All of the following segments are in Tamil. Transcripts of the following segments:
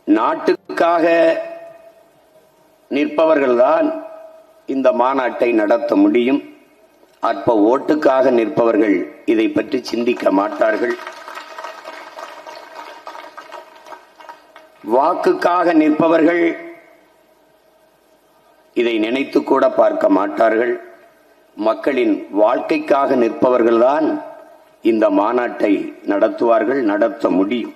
நாட்டுக்காக நிற்பவர்கள்தான் இந்த மாநாட்டை நடத்த முடியும். அற்ப ஓட்டுக்காக நிற்பவர்கள் இதை பற்றி சிந்திக்க மாட்டார்கள். வாக்குக்காக நிற்பவர்கள் இதை நினைத்து கூட பார்க்க மாட்டார்கள். மக்களின் வாழ்க்கைக்காக நிற்பவர்கள்தான் இந்த மாநாட்டை நடத்துவார்கள், நடத்த முடியும்.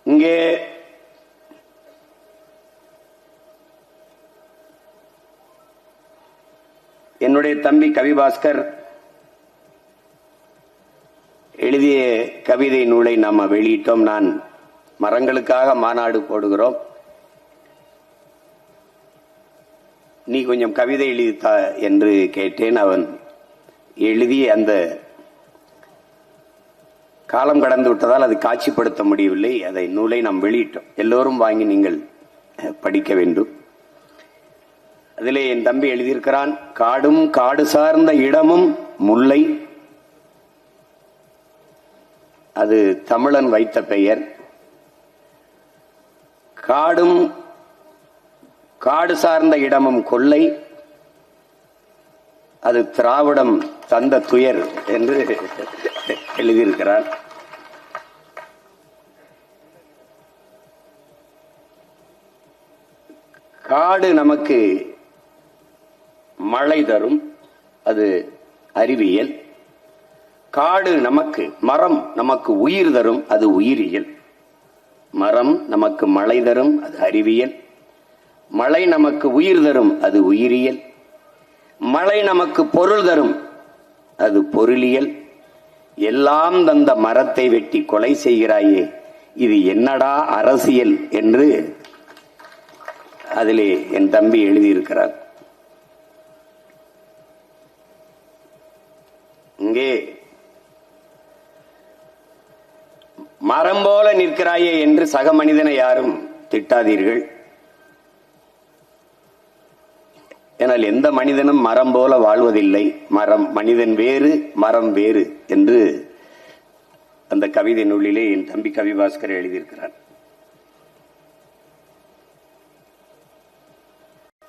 இங்கே என்னுடைய தம்பி கவிபாஸ்கர் எழுதிய கவிதை நூலை நாம வெளியிட்டோம். நான் மரங்களுக்காக மாநாடு போடுகிறோம், நீ கொஞ்சம் கவிதை எழுதித்தா என்று கேட்டேன். அவன் எழுதி அந்த காலம் கடந்து விட்டதால் அது காட்சிப்படுத்த முடியவில்லை. அதை நூலை நாம் வெளியிட்டோம். எல்லோரும் வாங்கி நீங்கள் படிக்க வேண்டும். அதிலே என் தம்பி எழுதியிருக்கிறான், காடும் காடு சார்ந்த இடமும் முல்லை, அது தமிழன் வைத்த பெயர். காடும் காடு சார்ந்த இடமும் கொள்ளை, அது திராவிடம் தந்த துயர் என்று எழுதியிருக்கிறார். காடு நமக்கு மழை தரும், அது அறிவியல். காடு நமக்கு, மரம் நமக்கு உயிர் தரும், அது உயிரியல். மரம் நமக்கு மழை தரும், அது அறிவியல். மழை நமக்கு உயிர் தரும், அது உயிரியல். மழை நமக்கு பொருள் தரும், அது பொருளியல். எல்லாம் தந்த மரத்தை வெட்டி கொலை செய்கிறாயே, இது என்னடா அரசியல் என்று அதிலே என் தம்பி எழுதியிருக்கிறார். இங்கே மரம் போல நிற்கிறாயே என்று சக மனிதனை யாரும் திட்டாதீர்கள். ஆனால் எந்த மனிதனும் மரம் போல வாழ்வதில்லை. மரம் மனிதன் வேறு, மரம் வேறு என்று அந்த கவிதை நூலிலே என் தம்பி கவிபாஸ்கர் எழுதியிருக்கிறார்.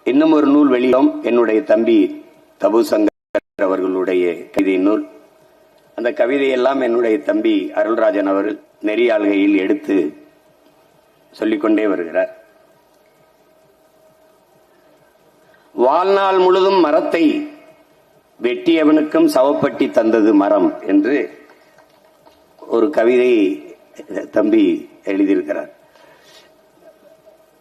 இன்னும் ஒரு நூல் வெளியிட்டோம், என்னுடைய தம்பி தபு சங்கர் அவர்களுடைய கவிதை நூல். அந்த கவிதையெல்லாம் என்னுடைய தம்பி அருள்ராஜன் அவர்கள் நெறியாள்கையில் எடுத்து சொல்லிக்கொண்டே வருகிறார். வாழ்நாள் முழுதும் மரத்தை வெட்டியவனுக்கும் சவப்பட்டி தந்தது மரம் என்று ஒரு கவிதை தம்பி எழுதியிருக்கிறார்.